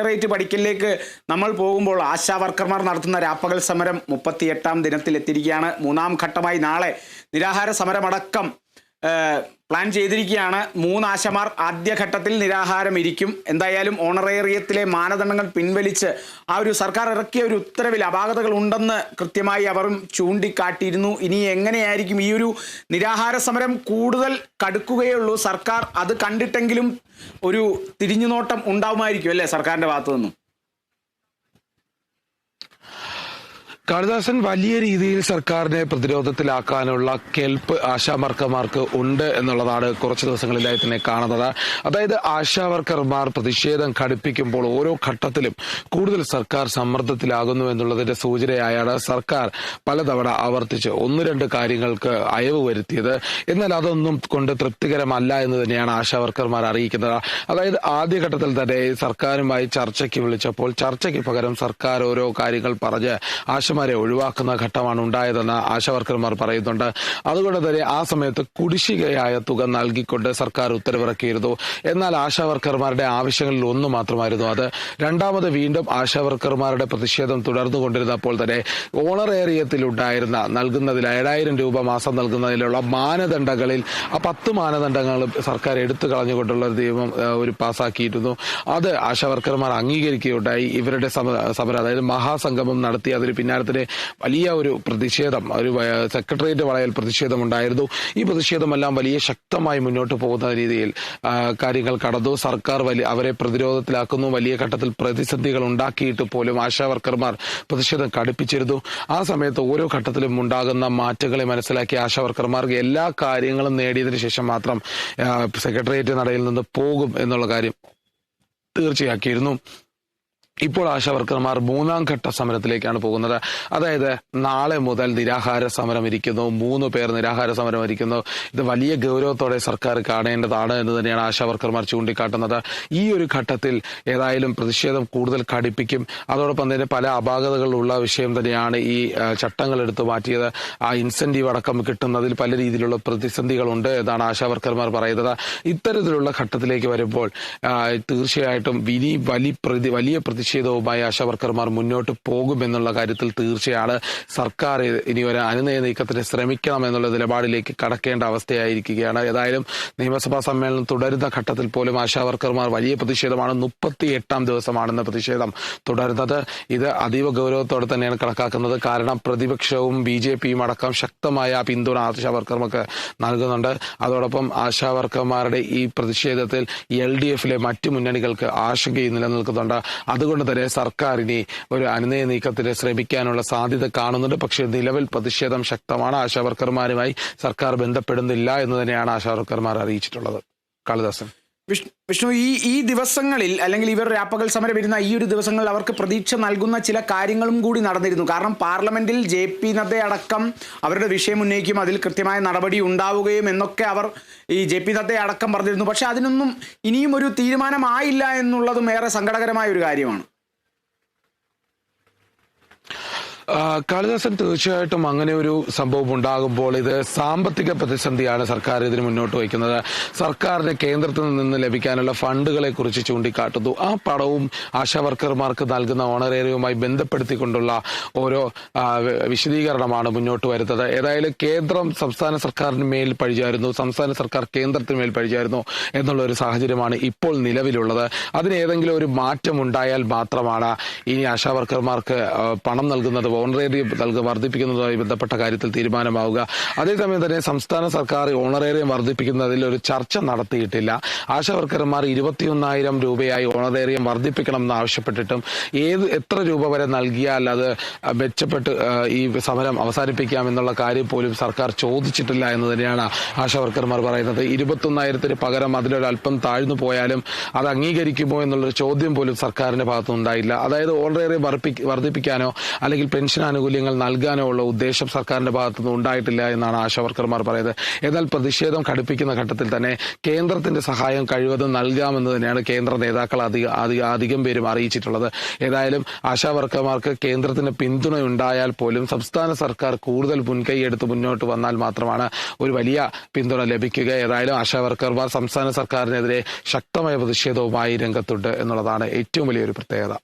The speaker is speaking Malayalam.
റേറ്റ് പഠിക്കലിലേക്ക് നമ്മൾ പോകുമ്പോൾ ആശാ വർക്കർമാർ നടത്തുന്ന രാപ്പകൽ സമരം 38ാം ദിനത്തിലെത്തിയിരിക്കുകയാണ്. 3ാം ഘട്ടമായി നാളെ നിരാഹാര സമരമടക്കം പ്ലാൻ ചെയ്തിരിക്കുകയാണ്. 3 ആശമാർ ആദ്യഘട്ടത്തിൽ നിരാഹാരം ഇരിക്കും. എന്തായാലും ഓണറേറിയത്തിലെ മാനദണ്ഡങ്ങൾ പിൻവലിച്ച് ആ ഒരു സർക്കാർ ഇറക്കിയ ഒരു ഉത്തരവിൽ അപാകതകൾ ഉണ്ടെന്ന് കൃത്യമായി അവരും ചൂണ്ടിക്കാട്ടിയിരുന്നു. ഇനി എങ്ങനെയായിരിക്കും ഈ ഒരു നിരാഹാര സമരം കൂടുതൽ കടുക്കുകയുള്ളൂ? സർക്കാർ അത് കണ്ടിട്ടെങ്കിലും ഒരു തിരിഞ്ഞുനോട്ടം ഉണ്ടാവുമായിരിക്കും അല്ലേ സർക്കാരിന്റെ ഭാഗത്തു നിന്നും? കാളിദാസൻ, വലിയ രീതിയിൽ സർക്കാരിനെ പ്രതിരോധത്തിലാക്കാനുള്ള കെൽപ്പ് ആശാവർക്കർമാർക്ക് ഉണ്ട് എന്നുള്ളതാണ് കുറച്ച് ദിവസങ്ങളിലായി തന്നെ കാണുന്നത്. അതായത് ആശാവർക്കർമാർ പ്രതിഷേധം ഘടിപ്പിക്കുമ്പോൾ ഓരോ ഘട്ടത്തിലും കൂടുതൽ സർക്കാർ സമ്മർദ്ദത്തിലാകുന്നു എന്നുള്ളതിന്റെ സൂചനയായാണ് സർക്കാർ പലതവണ ആവർത്തിച്ച് 1-2 കാര്യങ്ങൾക്ക് അയവ് വരുത്തിയത്. എന്നാൽ അതൊന്നും കൊണ്ട് തൃപ്തികരമല്ല എന്ന് തന്നെയാണ് ആശാവർക്കർമാർ അറിയിക്കുന്നത്. അതായത് ആദ്യഘട്ടത്തിൽ തന്നെ സർക്കാരുമായി ചർച്ചയ്ക്ക് വിളിച്ചപ്പോൾ ചർച്ചയ്ക്ക് പകരം സർക്കാർ ഓരോ കാര്യങ്ങൾ പറഞ്ഞ് ആശമാരെ ഒഴിവാക്കുന്ന ഘട്ടമാണ് ഉണ്ടായതെന്ന് ആശാവർക്കർമാർ പറയുന്നുണ്ട്. അതുകൊണ്ട് തന്നെ ആ സമയത്ത് കുടിശ്ശികയായ തുക നൽകിക്കൊണ്ട് സർക്കാർ ഉത്തരവിറക്കിയിരുന്നു. എന്നാൽ ആശാവർക്കർമാരുടെ ആവശ്യങ്ങളിൽ ഒന്ന് മാത്രമായിരുന്നു അത്. രണ്ടാമത് വീണ്ടും ആശാവർക്കർമാരുടെ പ്രതിഷേധം തുടർന്നുകൊണ്ടിരുന്നപ്പോൾ തന്നെ ഓണറേറിയത്തിലുണ്ടായിരുന്ന നൽകുന്നതിൽ 7000 രൂപ മാസം നൽകുന്നതിലുള്ള മാനദണ്ഡങ്ങളിൽ ആ 10 മാനദണ്ഡങ്ങളും സർക്കാർ എടുത്തു കളഞ്ഞുകൊണ്ടുള്ള നിയമം ഒരു പാസ്സാക്കിയിരുന്നു. അത് ആശാവർക്കർമാർ അംഗീകരിക്കുകയുണ്ടായി. ഇവരുടെ സമരം, അതായത് മഹാസംഗമം നടത്തി അതിന് പിന്നാലെ വലിയ ഒരു പ്രതിഷേധം, ഒരു സെക്രട്ടേറിയറ്റ് വളയൽ പ്രതിഷേധമുണ്ടായിരുന്നു. ഈ പ്രതിഷേധമെല്ലാം വലിയ ശക്തമായി മുന്നോട്ട് പോകുന്ന രീതിയിൽ കാര്യങ്ങൾ കടന്നു. സർക്കാർ അവരെ പ്രതിരോധത്തിലാക്കുന്നു. വലിയ ഘട്ടത്തിൽ പ്രതിസന്ധികൾ ഉണ്ടാക്കിയിട്ട് പോലും ആശാവർക്കർമാർ പ്രതിഷേധം കടുപ്പിച്ചിരുന്നു. ആ സമയത്ത് ഓരോ ഘട്ടത്തിലും ഉണ്ടാകുന്ന മാറ്റങ്ങളെ മനസ്സിലാക്കിയ ആശാവർക്കർമാർ എല്ലാ കാര്യങ്ങളും നേടിയതിനു ശേഷം മാത്രം സെക്രട്ടേറിയറ്റ് നടയിൽ നിന്ന് പോകും എന്നുള്ള കാര്യം തീർച്ചയാക്കിയിരുന്നു. ഇപ്പോൾ ആശാവർക്കർമാർ 3ാം ഘട്ട സമരത്തിലേക്കാണ് പോകുന്നത്. അതായത് നാളെ മുതൽ നിരാഹാര സമരം ഇരിക്കുന്നു. 3 പേർ നിരാഹാര സമരം ഇരിക്കുന്നു. ഇത് വലിയ ഗൗരവത്തോടെ സർക്കാർ കാണേണ്ടതാണ് എന്ന് തന്നെയാണ് ആശാവർക്കർമാർ ചൂണ്ടിക്കാട്ടുന്നത്. ഈ ഒരു ഘട്ടത്തിൽ ഏതായാലും പ്രതിഷേധം കൂടുതൽ കടുപ്പിക്കും. അതോടൊപ്പം തന്നെ പല അപാകതകളുള്ള വിഷയം തന്നെയാണ് ഈ ചട്ടങ്ങൾ എടുത്തു മാറ്റിയത്. ആ ഇൻസെന്റീവ് അടക്കം കിട്ടുന്നതിൽ പല രീതിയിലുള്ള പ്രതിസന്ധികളുണ്ട് എന്നാണ് ആശാവർക്കർമാർ പറയുന്നത്. ഇത്തരത്തിലുള്ള ഘട്ടത്തിലേക്ക് വരുമ്പോൾ തീർച്ചയായിട്ടും വലിയ പ്രതിഷേധവുമായി ആശാവർക്കർമാർ മുന്നോട്ട് പോകുമെന്നുള്ള കാര്യത്തിൽ തീർച്ചയാണ്. സർക്കാർ ഇനി ഒരു അനുനയ നീക്കത്തിന് ശ്രമിക്കണം എന്നുള്ള നിലപാടിലേക്ക് കടക്കേണ്ട അവസ്ഥയായിരിക്കുകയാണ്. ഏതായാലും നിയമസഭാ സമ്മേളനം തുടരുന്ന ഘട്ടത്തിൽ പോലും ആശാവർക്കർമാർ വലിയ പ്രതിഷേധമാണ്. 38ാം ദിവസമാണെന്ന പ്രതിഷേധം തുടരുന്നത്. ഇത് അതീവ ഗൗരവത്തോടെ തന്നെയാണ് കണക്കാക്കുന്നത്. കാരണം പ്രതിപക്ഷവും BJPയും അടക്കം ശക്തമായ പിന്തുണ ആശാവർക്കർമാർക്ക് നൽകുന്നുണ്ട്. അതോടൊപ്പം ആശാവർക്കർമാരുടെ ഈ പ്രതിഷേധത്തിൽ LDFിലെ മറ്റു മുന്നണികൾക്ക് ആശങ്കയും നിലനിൽക്കുന്നുണ്ട്. അതുകൊണ്ട് തന്നെ സർക്കാർ ഇനി ഒരു അനുനയ നീക്കത്തിന് ശ്രമിക്കാനുള്ള സാധ്യത കാണുന്നുണ്ട്. പക്ഷേ നിലവിൽ പ്രതിഷേധം ശക്തമാണ്. ആശാവർക്കർമാരുമായി സർക്കാർ ബന്ധപ്പെടുന്നില്ല എന്ന് തന്നെയാണ് ആശാവർക്കർമാർ അറിയിച്ചിട്ടുള്ളത്. കാളിദാസൻ, വിഷ്ണു, ഈ ദിവസങ്ങളിൽ അല്ലെങ്കിൽ ഇവർ രാപ്പകൽ സമരം വരുന്ന ഈ ഒരു ദിവസങ്ങളിൽ അവർക്ക് പ്രതീക്ഷ നൽകുന്ന ചില കാര്യങ്ങളും കൂടി നടന്നിരുന്നു. കാരണം പാർലമെന്റിൽ JP നദ്ദ അടക്കം അവരുടെ വിഷയം ഉന്നയിക്കും, അതിൽ കൃത്യമായ നടപടി ഉണ്ടാവുകയും എന്നൊക്കെ അവർ ഈ JP നദ്ദ അടക്കം പറഞ്ഞിരുന്നു. പക്ഷെ അതിനൊന്നും ഇനിയും ഒരു തീരുമാനമായില്ല എന്നുള്ളതും ഏറെ സങ്കടകരമായ ഒരു കാര്യമാണ്. കാളിദാസൻ, തീർച്ചയായിട്ടും അങ്ങനെ ഒരു സംഭവം ഉണ്ടാകുമ്പോൾ ഇത് സാമ്പത്തിക പ്രതിസന്ധിയാണ് സർക്കാർ ഇതിന് മുന്നോട്ട് വയ്ക്കുന്നത്. സർക്കാരിന് കേന്ദ്രത്തിൽ നിന്ന് ലഭിക്കാനുള്ള ഫണ്ടുകളെ കുറിച്ച് ചൂണ്ടിക്കാട്ടുന്നു. ആ പണവും ആശാവർക്കർമാർക്ക് നൽകുന്ന ഓണറേറിയവുമായി ബന്ധപ്പെടുത്തിക്കൊണ്ടുള്ള ഓരോ വിശദീകരണമാണ് മുന്നോട്ട് വരുന്നത്. ഏതായാലും കേന്ദ്രം സംസ്ഥാന സർക്കാരിന് മേൽ പഴിചാരുന്നു, സംസ്ഥാന സർക്കാർ കേന്ദ്രത്തിന് മേൽ പഴിചാരുന്നു എന്നുള്ള ഒരു സാഹചര്യമാണ് ഇപ്പോൾ നിലവിലുള്ളത്. അതിന് ഏതെങ്കിലും ഒരു മാറ്റം ഉണ്ടായാൽ മാത്രമാണ് ഇനി ആശാവർക്കർമാർക്ക് പണം നൽകുന്നത്, ഓണറേറിയം വർദ്ധിപ്പിക്കുന്നതുമായി ബന്ധപ്പെട്ട കാര്യത്തിൽ തീരുമാനമാവുക. അതേസമയം തന്നെ സംസ്ഥാന സർക്കാർ ഓണറേറിയം വർദ്ധിപ്പിക്കുന്നതിൽ ഒരു ചർച്ച നടത്തിയിട്ടില്ല. ആശാവർക്കർമാർ 21,000 രൂപയായി ഓണറേറിയം വർദ്ധിപ്പിക്കണം എന്ന് ആവശ്യപ്പെട്ടിട്ടും എത്ര രൂപ വരെ നൽകിയാൽ അത് മെച്ചപ്പെട്ട് ഈ സമരം അവസാനിപ്പിക്കാമെന്നുള്ള കാര്യം പോലും സർക്കാർ ചോദിച്ചിട്ടില്ല എന്ന് തന്നെയാണ് ആശാവർക്കർമാർ പറയുന്നത്. 21,000 പകരം അതിലൊരല്പം താഴ്ന്നു പോയാലും അത് അംഗീകരിക്കുമോ എന്നുള്ളൊരു ചോദ്യം പോലും സർക്കാരിന്റെ ഭാഗത്തുനിന്നുണ്ടായില്ല. അതായത് ഓണറേറിയം വർദ്ധിപ്പിക്കാനോ അല്ലെങ്കിൽ പെൻഷൻ ആനുകൂല്യങ്ങൾ നൽകാനോ ഉള്ള ഉദ്ദേശം സർക്കാരിന്റെ ഭാഗത്തുനിന്ന് ഉണ്ടായിട്ടില്ല എന്നാണ് ആശാവർക്കർമാർ പറയുന്നത്. എന്നാൽ പ്രതിഷേധം കടുപ്പിക്കുന്ന ഘട്ടത്തിൽ തന്നെ കേന്ദ്രത്തിന്റെ സഹായം കഴിവതും നൽകാമെന്ന് തന്നെയാണ് കേന്ദ്ര നേതാക്കൾ അധികം പേരും അറിയിച്ചിട്ടുള്ളത്. ഏതായാലും ആശാവർക്കർമാർക്ക് കേന്ദ്രത്തിന് പിന്തുണ ഉണ്ടായാൽ പോലും സംസ്ഥാന സർക്കാർ കൂടുതൽ മുൻകൈയെടുത്ത് മുന്നോട്ട് വന്നാൽ മാത്രമാണ് ഒരു വലിയ പിന്തുണ ലഭിക്കുക. ഏതായാലും ആശാവർക്കർമാർ സംസ്ഥാന സർക്കാരിനെതിരെ ശക്തമായ പ്രതിഷേധവുമായി രംഗത്തുണ്ട് എന്നുള്ളതാണ് ഏറ്റവും വലിയൊരു പ്രത്യേകത.